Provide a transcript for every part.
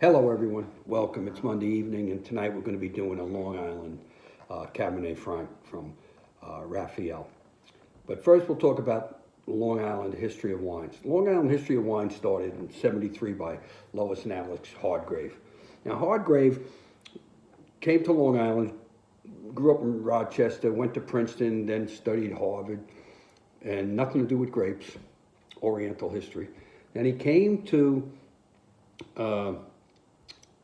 Hello, everyone. Welcome. It's Monday evening, and tonight we're going to be doing a Long Island Cabernet Franc from Raphael. But first, we'll talk about Long Island history of wines. Long Island history of wine started in '73 by Lois and Alex Hardgrave. Now, Hardgrave came to Long Island, grew up in Rochester, went to Princeton, then studied Harvard, and nothing to do with grapes, Oriental history. And uh,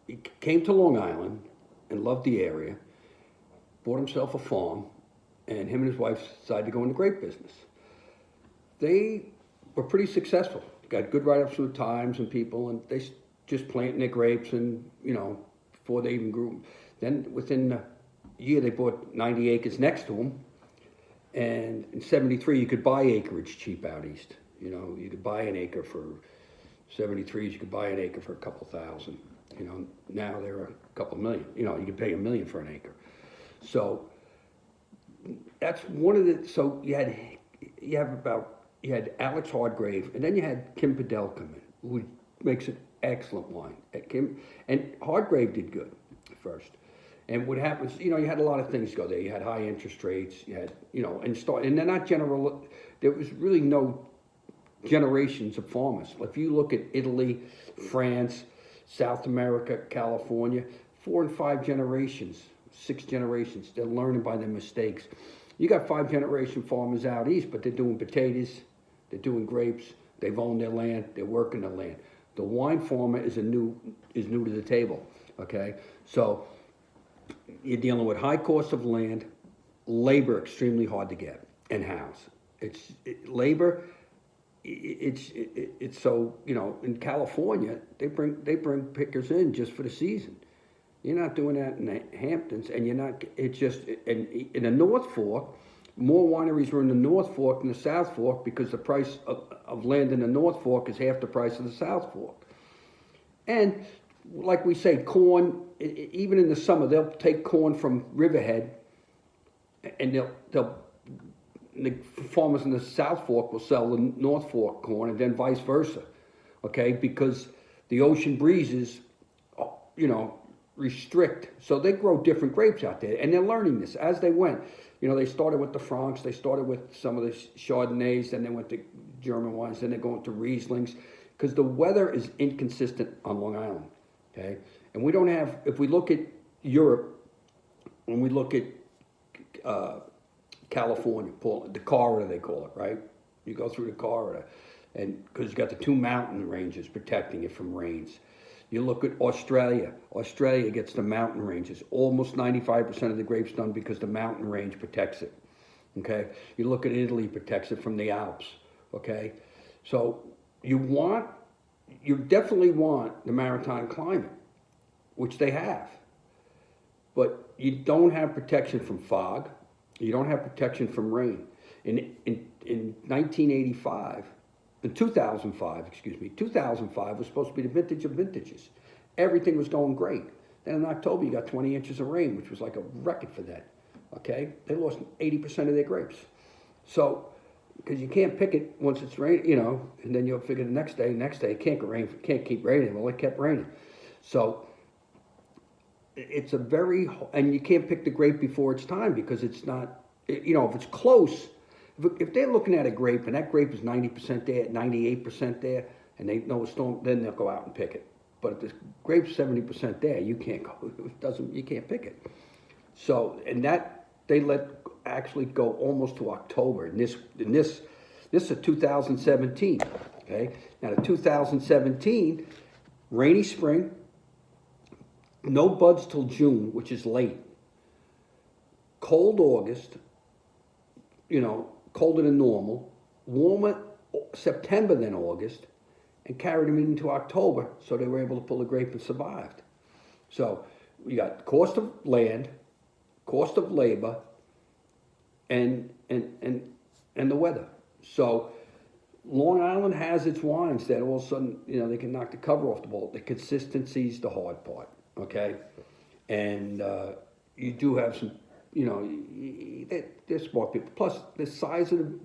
he came to Long Island and loved the area, bought himself a farm, and him and his wife decided to go in the grape business. They were pretty successful, got good write-ups from the Times and people, and they just planting their grapes and, before they even grew. Then within a year, they bought 90 acres next to them, and in '73, you could buy acreage cheap out east. You could buy an acre for 73s, you could buy an acre for a couple thousand. Now they're a couple million. You can pay $1 million for an acre. So that's one of the. So you had Alex Hardgrave, and then you had Kim Padell come in, who makes an excellent wine. And Hardgrave did good at first. And what happens, you had a lot of things go there. You had high interest rates. You had, and they're not general. There was really no generations of farmers. If you look at Italy, France, South America, California, 4 and 5 generations, 6 generations, they're learning by their mistakes. You got 5-generation farmers out east, but they're doing potatoes, they're doing grapes, they've owned their land, they're working the land. The wine farmer is new to the table, okay? So you're dealing with high cost of land, labor extremely hard to get, and house. Labor. It's so, in California they bring pickers in just for the season. You're not doing that in the Hamptons, and in the North Fork, more wineries are in the North Fork than the South Fork because the price of land in the North Fork is half the price of the South Fork. And like we say, corn, even in the summer, they'll take corn from Riverhead, and the farmers in the South Fork will sell the North Fork corn, and then vice versa, okay? Because the ocean breezes, restrict. So they grow different grapes out there, and they're learning this as they went. They started with the Francs, they started with some of the Chardonnays, then they went to German wines, then they're going to Rieslings, because the weather is inconsistent on Long Island, okay? And we don't have, if we look at Europe, when we look at California, the corridor they call it, right? You go through the corridor, and because you got the 2 mountain ranges protecting it from rains. You look at Australia. Australia gets the mountain ranges. Almost 95% of the grapes done because the mountain range protects it. Okay. You look at Italy, protects it from the Alps. Okay. So you definitely want the maritime climate, which they have, but you don't have protection from fog. You don't have protection from rain. In 1985, in 2005, 2005 was supposed to be the vintage of vintages. Everything was going great. Then in October, you got 20 inches of rain, which was like a record for that. Okay? They lost 80% of their grapes. So, because you can't pick it once it's raining, and then you'll figure the next day, it can't keep raining. Well, it kept raining. So, it's and you can't pick the grape before it's time because it's not, if it's close, if they're looking at a grape and that grape is 90% there, 98% there, and they know it's storm, then they'll go out and pick it. But if the grape's 70% there, you can't go, you can't pick it. So, and that, they actually go almost to October. And this is a 2017, okay? Now the 2017, rainy spring, no buds till June, which is late. Cold August, colder than normal. Warmer September than August, and carried them into October, so they were able to pull the grape and survived. So we got cost of land, cost of labor, and the weather. So Long Island has its wines that all of a sudden, they can knock the cover off the ball. The consistency's the hard part. Okay, and you do have some, they're smart people. Plus, the size of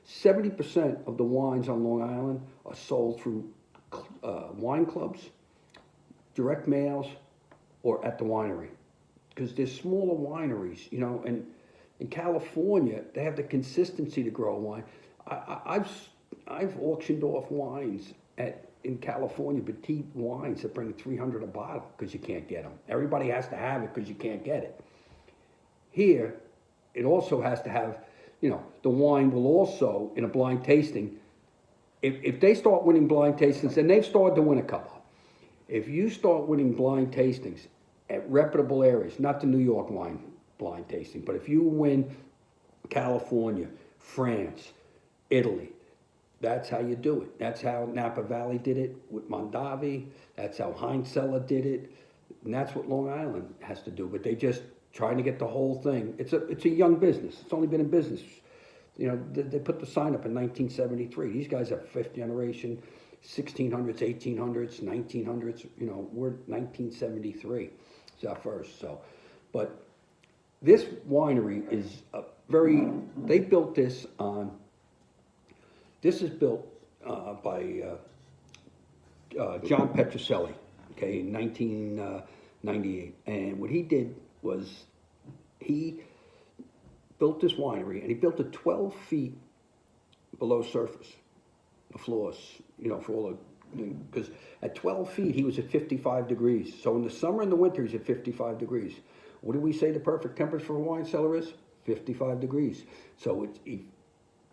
70% of the wines on Long Island are sold through wine clubs, direct mails or at the winery. Because there's smaller wineries, you know, and in California, they have the consistency to grow wine. I've auctioned off wines in California, petite wines that bring 300 a bottle because you can't get them. Everybody has to have it because you can't get it. Here, it also has to have, you know, the wine will also, in a blind tasting, if they start winning blind tastings, and they've started to win a couple. If you start winning blind tastings at reputable areas, not the New York wine blind tasting, but if you win California, France, Italy, that's how you do it. That's how Napa Valley did it with Mondavi. That's how Heinzeller did it. And that's what Long Island has to do. But they just trying to get the whole thing. It's a young business. It's only been in business. You know, they put the sign up in 1973. These guys are fifth generation, 1600s, 1800s, 1900s. You know, we're 1973. It's our first. So, but this winery is they built this on, this is built by John Petrocelli, okay, in 1998. And what he did was he built this winery, and he built it 12 feet below surface, the floors, you know, for all the, because at 12 feet, he was at 55 degrees. So in the summer and the winter, he's at 55 degrees. What do we say the perfect temperature for a wine cellar is? 55 degrees. So it's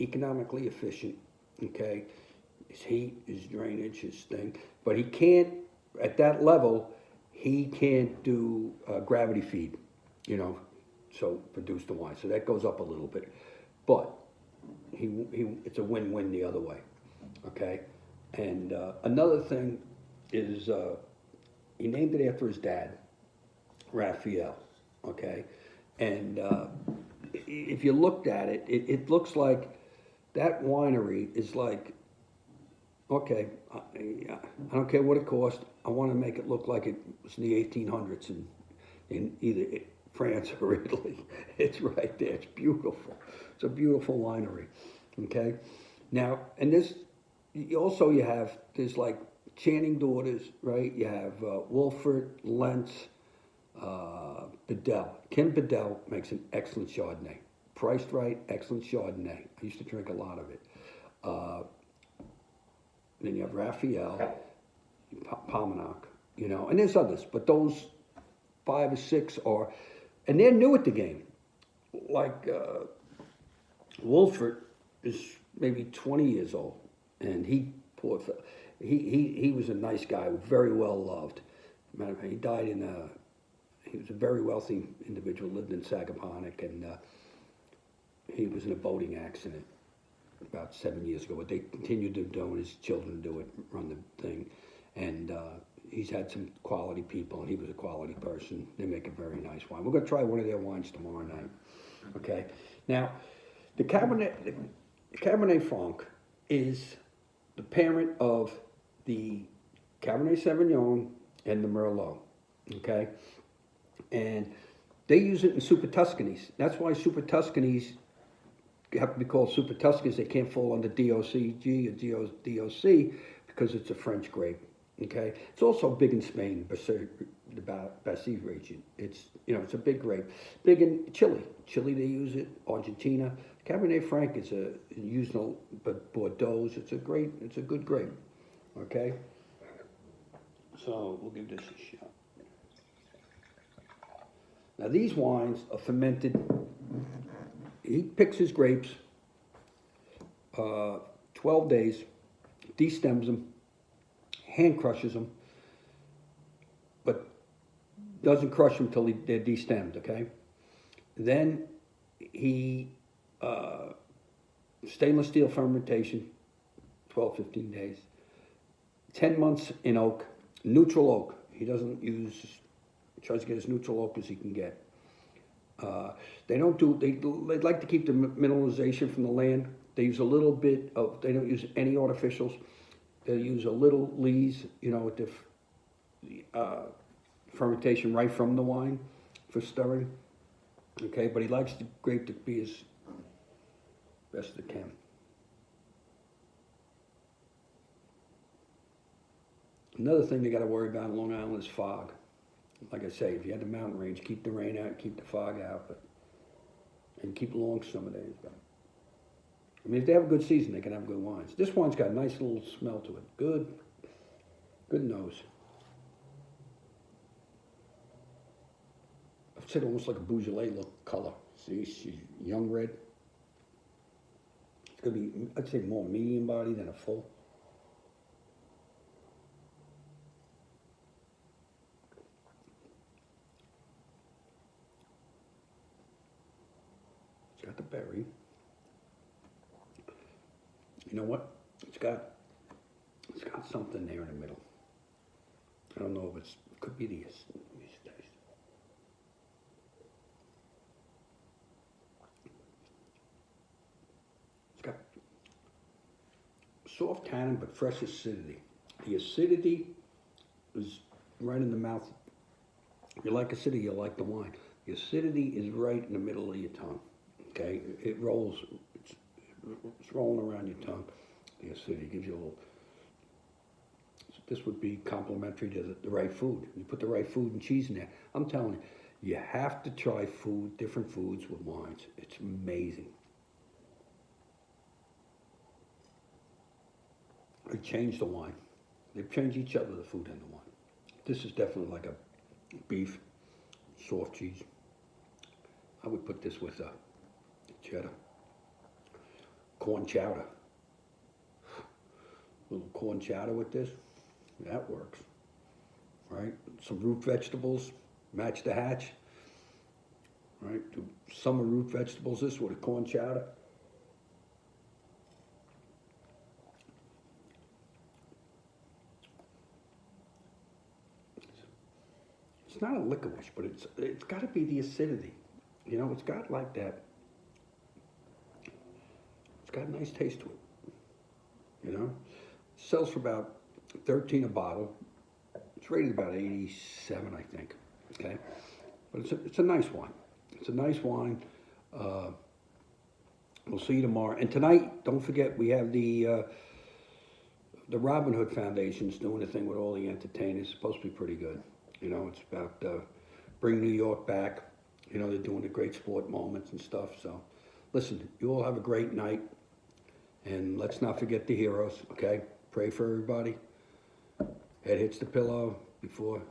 economically efficient, okay? His heat, his drainage, his thing. But he can't, at that level, he can't do gravity feed, you know, so produce the wine. So that goes up a little bit. But it's a win-win the other way, okay? And another thing is he named it after his dad, Raphael, okay? And if you looked at it, it looks like that winery is like, okay, I don't care what it cost. I want to make it look like it was in the 1800s in either France or Italy. It's right there. It's beautiful. It's a beautiful winery, okay? Now, and this, also there's like Channing daughters, right? You have Wolfert, Lentz, Bedell. Kim Bedell makes an excellent Chardonnay. Priced right, excellent Chardonnay. I used to drink a lot of it. Then you have Raphael, Palmanac, you know, and there's others, but those 5 or 6 are, and they're new at the game. Like Wolfert is maybe 20 years old, and he was a nice guy, very well loved. Matter of fact, he died he was a very wealthy individual, lived in Sagaponack, and he was in a boating accident about 7 years ago. But they continued to do, and his children do it, run the thing. And he's had some quality people, and he was a quality person. They make a very nice wine. We're going to try one of their wines tomorrow night. Okay. Now, the Cabernet Franc is the parent of the Cabernet Sauvignon and the Merlot. Okay. And they use it in Super Tuscanies. That's why Super Tuscanies have to be called Super Tuscanies. They can't fall under DOCG or DOC because it's a French grape. Okay, it's also big in Spain, the Bassi region. It's, you know, it's a big grape. Big in Chile. Chile they use it. Argentina. Cabernet Franc is used in Bordeaux. It's a good grape. Okay, so we'll give this a shot. Now these wines are fermented. He picks his grapes, 12 days, destems them, hand crushes them, but doesn't crush them until they're destemmed, okay? Then he, stainless steel fermentation, 12, 15 days, 10 months in oak, neutral oak. He doesn't use, tries to get as neutral oak as he can get. They like to keep the mineralization from the land. They use a little bit of, they don't use any artificials. They use a little lees, you know, with the fermentation right from the wine for stirring. Okay, but he likes the grape to be as best it can. Another thing they got to worry about in Long Island is fog. Like I say, if you had the mountain range, keep the rain out, keep the fog out, and keep long summer days. But, I mean, if they have a good season, they can have good wines. This wine's got a nice little smell to it. Good nose. I'd say almost like a Beaujolais look color. See, she's young red. It's gonna be, I'd say, more medium body than a full. It's got the berry. You know what? It's got something there in the middle. I don't know if it could be the. It's got soft tannin but fresh acidity. The acidity is right in the mouth. If you like acidity, you like the wine. The acidity is right in the middle of your tongue. Okay, it rolls. It's rolling around your tongue. The acidity gives you a little. This would be complementary to the right food. You put the right food and cheese in there. I'm telling you, you have to try different foods with wines. It's amazing. They change the wine. They change each other, the food and the wine. This is definitely like a beef, soft cheese. I would put this with cheddar. Corn chowder. A little corn chowder with this. That works, right? Some root vegetables, match the hatch, right? Do summer root vegetables this with a corn chowder. It's not a licorice, but it's got to be the acidity. You know, it's got like that. It's got a nice taste to it. You know, it sells for about 13 a bottle. It's rated about 87, I think. Okay, but it's a nice wine. It's a nice wine. We'll see you tomorrow. And tonight, don't forget, we have the Robin Hood Foundation's doing a thing with all the entertainers. It's supposed to be pretty good. You know, it's about bring New York back. You know, they're doing the great sport moments and stuff. So, listen, you all have a great night. And let's not forget the heroes, okay? Pray for everybody. Head hits the pillow before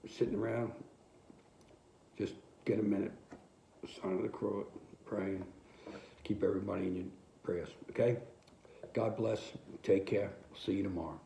sitting around. Just get a minute. Sign of the cross, praying. Keep everybody in your prayers, okay? God bless. Take care. See you tomorrow.